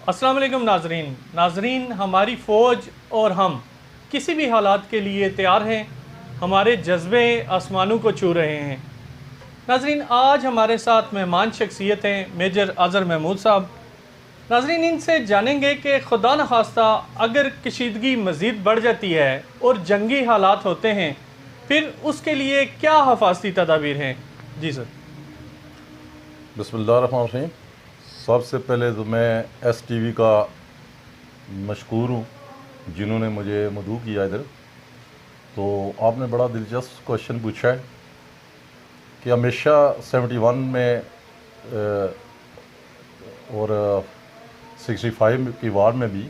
अस्सलाम वालेकुम नाजरीन, हमारी फ़ौज और हम किसी भी हालात के लिए तैयार हैं। हमारे जज्बे आसमानों को छू रहे हैं। नाजरीन, आज हमारे साथ मेहमान शख्सियत हैं मेजर अज़हर महमूद साहब। नाजरीन, इनसे जानेंगे कि खुदा न खास्ता अगर कशीदगी मज़ीद बढ़ जाती है और जंगी हालात होते हैं, फिर उसके लिए क्या हिफाजती तदाबीर हैं। जी सर। बिस्मिल्लाहिर्रहमानिर्रहीम। सबसे पहले तो मैं STV का मशकूर हूँ जिन्होंने मुझे मदऊ किया इधर। तो आपने बड़ा दिलचस्प क्वेश्चन पूछा है कि हमेशा 71 में और 65 की वार में भी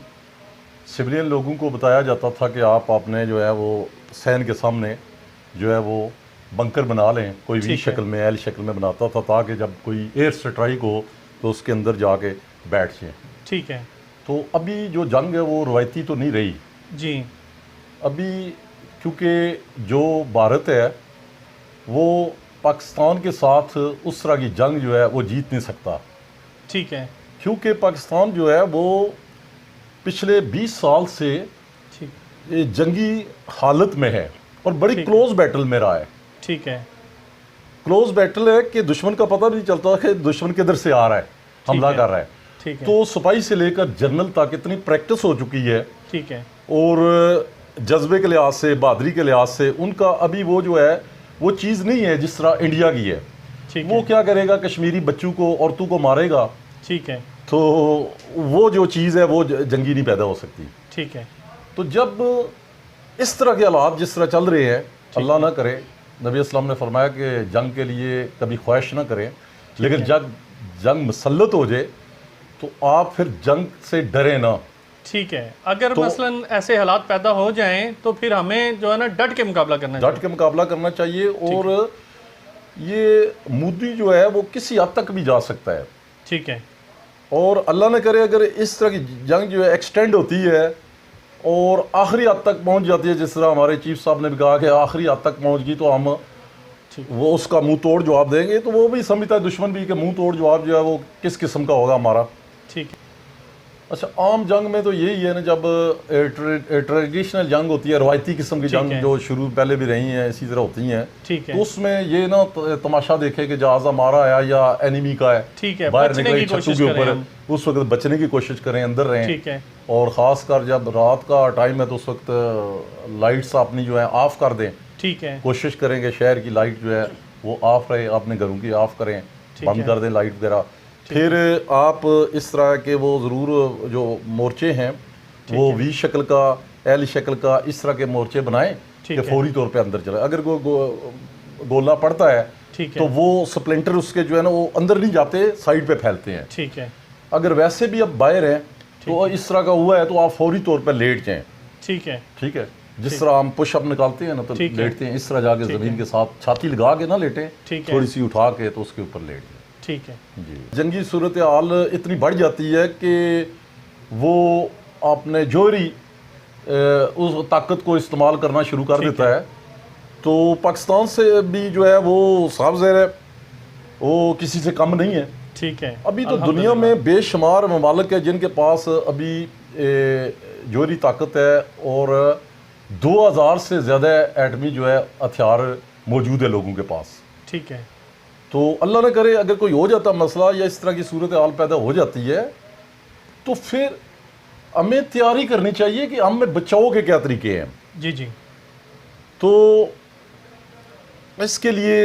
सिविलियन लोगों को बताया जाता था कि आपने जो है वो सैन के सामने जो है वो बंकर बना लें। कोई वी शक्ल में, एल शक्ल में बनाता था ताकि जब कोई एयर स्ट्राइक हो तो उसके अंदर जाके बैठ जाएं। ठीक है। तो अभी जो जंग है वो रवायती तो नहीं रही जी। अभी, क्योंकि जो भारत है वो पाकिस्तान के साथ उस तरह की जंग जो है वो जीत नहीं सकता। ठीक है। क्योंकि पाकिस्तान जो है वो पिछले 20 साल से जंगी हालत में है और बड़ी क्लोज बैटल में रहा है। ठीक है। क्लोज बैटल है कि दुश्मन का पता नहीं चलता कि दुश्मन किधर से आ रहा है, हमला कर रहा है। ठीक है। तो सिपाही से लेकर जनरल तक इतनी प्रैक्टिस हो चुकी है। ठीक है। और जज्बे के लिहाज से, बहादुरी के लिहाज से उनका अभी वो जो है वो चीज़ नहीं है जिस तरह इंडिया की है। वो क्या करेगा, कश्मीरी बच्चों को, औरतों को मारेगा। ठीक है। तो वो जो चीज़ है वो जंगी नहीं पैदा हो सकती। ठीक है। तो जब इस तरह के हालात जिस तरह चल रहे हैं, अल्लाह ना करे, नबी अस्लम ने फरमाया कि जंग के लिए कभी ख्वाहिश ना करें, लेकिन जब जंग मुसल्लत हो जाए तो आप फिर जंग से डरे ना। ठीक है। अगर तो मसलन ऐसे हालात पैदा हो जाएं तो फिर हमें जो है ना डट के मुकाबला करना चाहिए। और ये मोदी जो है वो किसी हद तक भी जा सकता है। ठीक है। और अल्लाह ने करे अगर इस तरह की जंग जो है एक्सटेंड होती है और आखिरी हद तक पहुंच जाती है, जिस तरह हमारे चीफ साहब ने भी कहा कि आखिरी हद तक पहुंच गई तो हम वो उसका मुंह तोड़ जवाब देंगे। तो वो भी समझता है दुश्मन भी कि मुंह तोड़ जवाब जो है वो किस किस्म का होगा हमारा। ठीक है। अच्छा, आम जंग में तो यही है ना, जब ट्रेडिशनल जंग होती है, रवायती किस्म की जंग जो शुरू पहले भी रही हैं इसी तरह होती हैं, तो उसमें ये ना तमाशा देखे कि जहाज हमारा आया या एनिमी का है, ठीक है, बाहर निकले छत्तों के ऊपर, उस वक्त बचने की कोशिश करें, अंदर रहें। ठीक है। और ख़ासकर जब रात का टाइम है तो उस वक्त लाइट्स अपनी जो है ऑफ कर दें। ठीक है। कोशिश करें कि शहर की लाइट जो है वो ऑफ रहे, अपने घरों की ऑफ करें, बंद कर दें लाइट वगैरह। फिर आप इस तरह के वो ज़रूर जो मोर्चे हैं वो वी शक्ल का, एल शक्ल का, इस तरह के मोर्चे बनाएं कि फौरी तौर पे अंदर चले। अगर गोला पड़ता है तो वो स्प्लिंटर उसके जो है ना वो अंदर नहीं जाते, साइड पे फैलते हैं। ठीक है। अगर वैसे भी अब बाहर हैं तो इस तरह का हुआ है तो आप फौरी तौर पर लेट जाएँ। ठीक है। ठीक है। जिस तरह हम पुशअप निकालते हैं ना तो लेटते हैं, इस तरह जाके ज़मीन के साथ छाती लगा के ना लेटें, थोड़ी सी उठा के तो उसके ऊपर लेट। ठीक है जी। जंगी सूरत हाल इतनी बढ़ जाती है कि वो अपने जोहरी उस ताकत को इस्तेमाल करना शुरू कर देता है। तो पाकिस्तान से भी जो है वो साफ ज़ाहिर है वो किसी से कम नहीं है। ठीक है। अभी तो दुनिया में बेशुमार ममालिक है जिनके पास अभी जोहरी ताकत है और 2000 से ज़्यादा एटमी जो है हथियार मौजूद है लोगों के पास। ठीक है। तो अल्लाह न करे अगर कोई हो जाता मसला या इस तरह की सूरत हाल पैदा हो जाती है तो फिर हमें तैयारी करनी चाहिए कि हमें बचाव के क्या तरीके हैं। जी जी। तो इसके लिए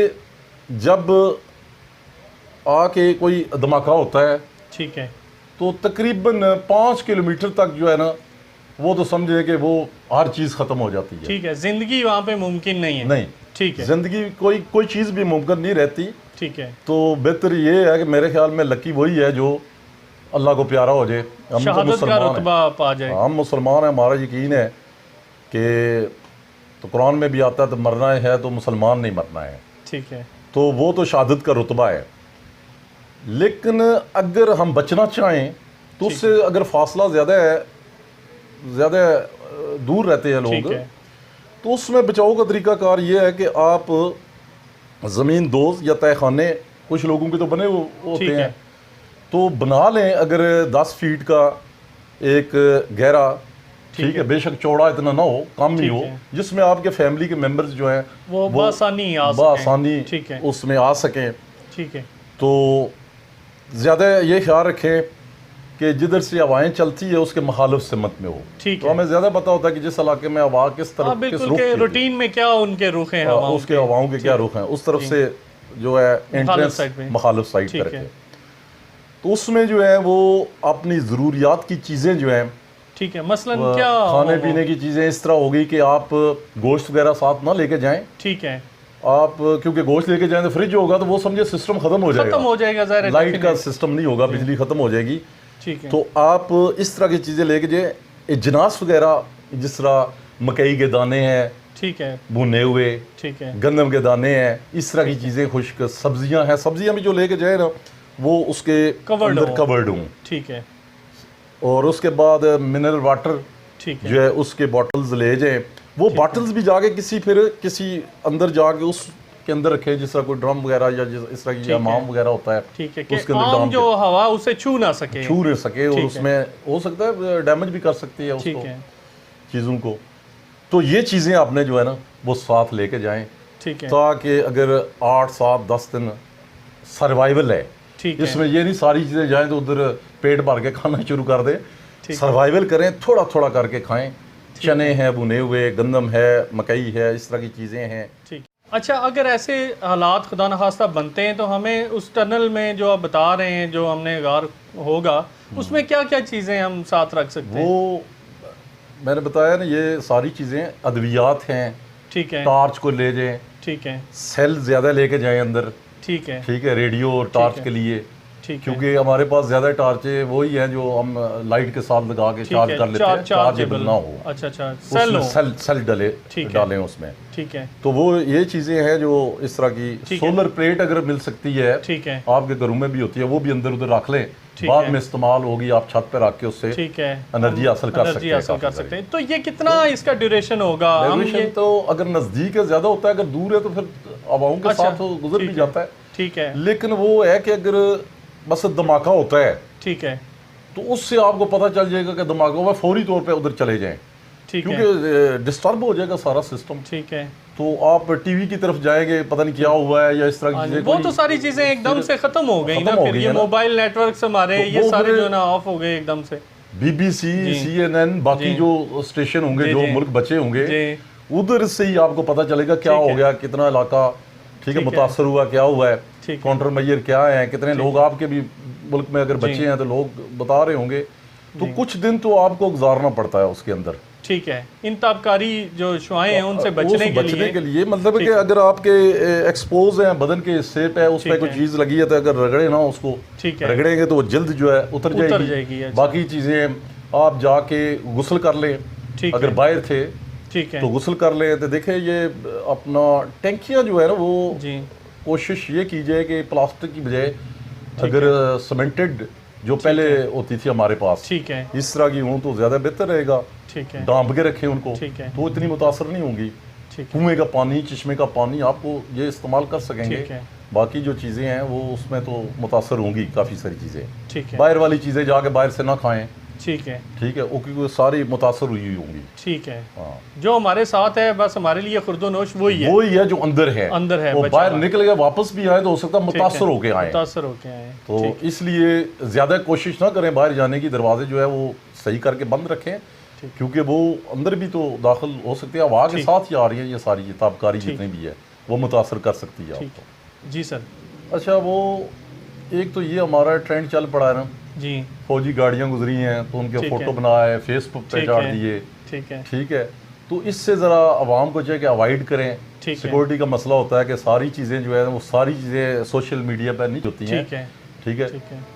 जब आके कोई धमाका होता है, ठीक है, तो तकरीबन 5 किलोमीटर तक जो है ना वो तो समझे कि वो हर चीज़ ख़त्म हो जाती है। ठीक है। ज़िंदगी वहाँ पे मुमकिन नहीं है। नहीं, ठीक है। ज़िंदगी कोई चीज़ भी मुमकिन नहीं रहती। ठीक है। तो बेहतर ये है कि मेरे ख्याल में लकी वही है जो अल्लाह को प्यारा हो जाए। हम तो मुसलमान हैं, हम मुसलमान हैं, हमारा यकीन है कि तो कुरान में भी आता है तो मरना है तो मुसलमान नहीं मरना है। ठीक है। तो वो तो शहादत का रुतबा है। लेकिन अगर हम बचना चाहें तो उससे अगर फासला ज़्यादा दूर रहते हैं लोग, तो उसमें बचाव का तरीकाकार ये है कि आप ज़मीन दोज या तय खाने कुछ लोगों के तो बने होते हैं, तो बना लें। अगर 10 फीट का एक गहरा, ठीक है, बेशक चौड़ा इतना ना हो, कम ही हो, जिसमें आपके फैमिली के मेंबर्स जो हैं वो बआसानी ठीक है उसमें आ सकें। ठीक है। तो ज़्यादा ये ख्याल रखें कि जिधर से हवाएं चलती है उसके मुखालिफ सिमत में हो। ठीक तो हमें ज़्यादा पता होता है कि जिस इलाके में हवा किस तरफ, किस रुख के रूटीन में क्या उनके रुख हैं, उसके हवाओं के क्या रुख हैं, उस तरफ से जो है एंट्रेंस मुखालिफ साइड करके, तो उसमें जो है वो अपनी ज़रूरियात की चीज़ें जो हैं, ठीक है, मसलन क्या खाने पीने की चीज़ें इस तरह होगी कि आप गोश्त वगैरह साथ ना लेके जाएं। ठीक है। आप क्योंकि गोश्त लेके जाएं तो फ्रिज होगा तो वो समझे सिस्टम खत्म हो जाएगा, ज़ाहिर है, लाइट का सिस्टम नहीं होगा, बिजली खत्म हो जाएगी। ठीक है। तो आप इस तरह की चीज़ें लेके जाए, अजनास वगैरह, जिस तरह मकई के दाने हैं, ठीक है, भुने हुए, ठीक है, गंदम के दाने हैं, इस तरह की चीज़ें, खुश्क सब्जियां हैं, सब्जियां भी जो लेके जाए ना वो उसके अंदर कवर्ड हों। ठीक है। और उसके बाद मिनरल वाटर जो है उसके बॉटल्स ले जाएं। वो बॉटल्स भी जाके किसी अंदर जाके उसके अंदर रखें, जिस तरह कोई ड्रम वगैरह या इस तरह की हमाम वगैरह होता है, ठीक है, उसके अंदर आम जो हवा उसे छू ना सके और उसमें हो सकता है डैमेज भी कर सकती है उसको, चीज़ों को। तो ये चीज़ें आपने जो है ना वो साथ लेके जाएं, ठीक है, ताकि अगर 8, 7, 10 दिन सर्वाइवल है, इसमें ये नहीं सारी चीज़ें जाएं तो उधर पेट भर के खाना शुरू कर दें। सर्वाइवल करें, थोड़ा थोड़ा करके खाएं। चने हैं भुने हुए, गंदम है, मकई है, इस तरह की चीज़ें हैं। ठीक। अच्छा, अगर ऐसे हालात खुदा न खास्ता बनते हैं तो हमें उस टनल में जो आप बता रहे हैं, जो हमने गार होगा, उसमें क्या क्या चीज़ें हम साथ रख सकते हैं? वो मैंने बताया ना, ये सारी चीज़ें अद्वियात हैं। ठीक है। टार्च को ले जाएं। ठीक है। सेल ज़्यादा लेके जाएं अंदर। ठीक है। ठीक है, रेडियो और टॉर्च के लिए, क्योंकि हमारे पास ज़्यादा टार्चें वही हैं जो हम लाइट के साथ लगा के चार्ज कर लेते हैं, चार्जेबल ना हो। अच्छा, सेल डालें उसमें। ठीक है। तो वो ये चीज़ें हैं जो इस तरह की, सोलर प्लेट अगर मिल सकती है, ठीक है, आपके घरों में भी होती है, वो भी अंदर उधर रख लें, बाद में इस्तेमाल होगी, आप छत पे रख के उससे एनर्जी हासिल कर सकते हैं। तो ये कितना इसका ड्यूरेशन होगा? ड्यूरेशन तो अगर नज़दीक है ज़्यादा होता है, अगर दूर है तो फिर हवाओं के साथ गुजर भी जाता है। ठीक है। लेकिन वो है कि अगर बस धमाका होता है, ठीक है, तो उससे आपको पता चल जाएगा कि धमाका हुआ, फौरी तौर पे उधर चले जाएं, क्योंकि डिस्टर्ब हो जाएगा सारा सिस्टम। ठीक है। तो आप टीवी की तरफ जाएंगे, पता नहीं क्या हुआ है या इस तरह की चीजें, वो तो सारी चीजें एकदम से खत्म हो गई ना, फिर ये मोबाइल नेटवर्क हमारे ये सारे जो ना ऑफ हो गए एकदम से। BBC, CNN, बाकी जो स्टेशन होंगे, जो मुल्क बचे होंगे, उधर से ही आपको पता चलेगा क्या हो गया, कितना इलाका, ठीक है, मुतासर हुआ, क्या हुआ है, काउंटर मेजर क्या है, कितने लोग आपके भी मुल्क में अगर बचे हैं तो लोग बता रहे होंगे। तो कुछ दिन तो आपको गुजारना पड़ता है उसके अंदर। ठीक है। इन ताबकारी जो शुआएं हैं उनसे बचने के लिए मतलब कि अगर आपके एक्सपोज हैं बदन के हिस्से पे, उस पर कोई चीज़ लगी है तो अगर रगड़े ना उसको, रगड़ेंगे तो वो जल्द जो है उतर जाएगी। बाकी चीज़ें आप जाके गुस्ल कर लें, अगर बाहर थे तो गुस्ल कर लें। तो देखें, ये अपना टैंकियाँ जो है ना, वो कोशिश ये कीजिए कि प्लास्टिक की बजाय अगर सीमेंटेड जो पहले होती थी हमारे पास, ठीक है, इस तरह की हों तो ज़्यादा बेहतर रहेगा। ठीक है। डांप के रखें उनको, ठीक है, तो इतनी मुतासर नहीं होंगी। कुएं का पानी, चश्मे का पानी आपको ये इस्तेमाल कर सकेंगे। बाकी जो चीज़ें हैं वो उसमें तो मुतासर होंगी काफ़ी सारी चीज़ें। ठीक है। बाहर वाली चीज़ें जाके बाहर से ना खाएं। ठीक है। ठीक है, क्योंकि सारी मुतासर हुई होंगी। ठीक है। हाँ, जो हमारे साथ है बस हमारे लिए खुर्दोनोश वही है जो अंदर है। वो बाहर निकल गया, वापस भी आए तो हो सकता है मुतासर होके आए। तो इसलिए ज़्यादा कोशिश ना करें बाहर जाने की, दरवाजे जो है वो सही करके बंद रखें, क्योंकि वो अंदर भी तो दाखिल हो सकती है, हवा के साथ ही आ रही है ये सारी ताबकारी जितनी भी है, वो मुतासर कर सकती है आपको। जी सर। अच्छा, वो एक तो ये हमारा ट्रेंड चल पड़ा है ना जी, फौजी गाड़ियाँ गुजरी हैं तो उनके फ़ोटो बनाए, फेसबुक पे डाल दिए। ठीक है। तो इससे ज़रा आवाम को चाहिए कि अवॉइड करें। सिक्योरिटी का मसला होता है कि सारी चीज़ें जो है वो सारी चीज़ें सोशल मीडिया पर नहीं होती हैं। ठीक है।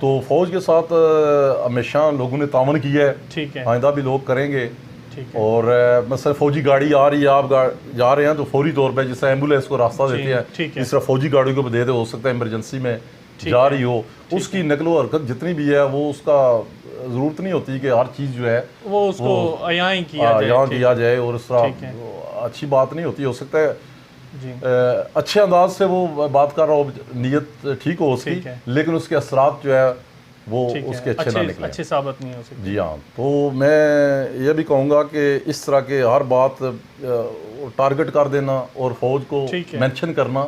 तो फौज के साथ हमेशा लोगों ने तावन किया है, आइंदा भी लोग करेंगे। और मतलब फौजी गाड़ी आ रही है, आप जा रहे हैं तो फौरी तौर पर जैसे एम्बुलेंस को रास्ता देते हैं, इस तरह फौजी गाड़ी को दे दे, हो सकता है इमरजेंसी में जा रही हो, उसकी नकलो हरकत जितनी भी है वो उसका ज़रूरत नहीं होती कि हर चीज़ जो है वो उसको यहाँ किया जाए, और इस तरह अच्छी बात नहीं होती। हो सकता है अच्छे अंदाज से वो बात कर रहा हो, नीयत ठीक हो उसकी, लेकिन उसके असरात जो है वो उसके अच्छे ना निकले, अच्छे साबित नहीं हो सकते। जी हाँ। तो मैं ये भी कहूँगा कि इस तरह के हर बात टारगेट कर देना और फौज को मेंशन करना,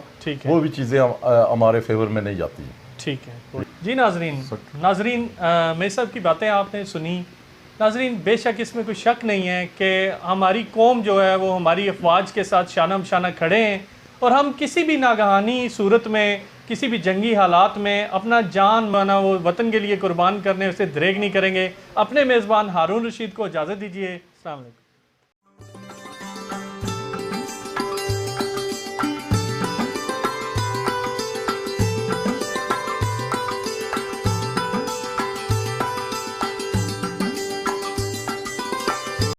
वो भी चीज़ें हमारे फेवर में नहीं जाती हैं। ठीक है जी। नाजरीन मेरे साहब की बातें आपने सुनी। नाजरीन बेशक इसमें कोई शक नहीं है कि हमारी कौम जो है वो हमारी अफवाज के साथ शाना बशाना खड़े हैं, और हम किसी भी नागहानी सूरत में, किसी भी जंगी हालात में अपना जान माना वो वतन के लिए कुर्बान करने से दरेग नहीं करेंगे। अपने मेज़बान हारून रशीद को इजाज़त दीजिए। अस्सलाम वालेकुम।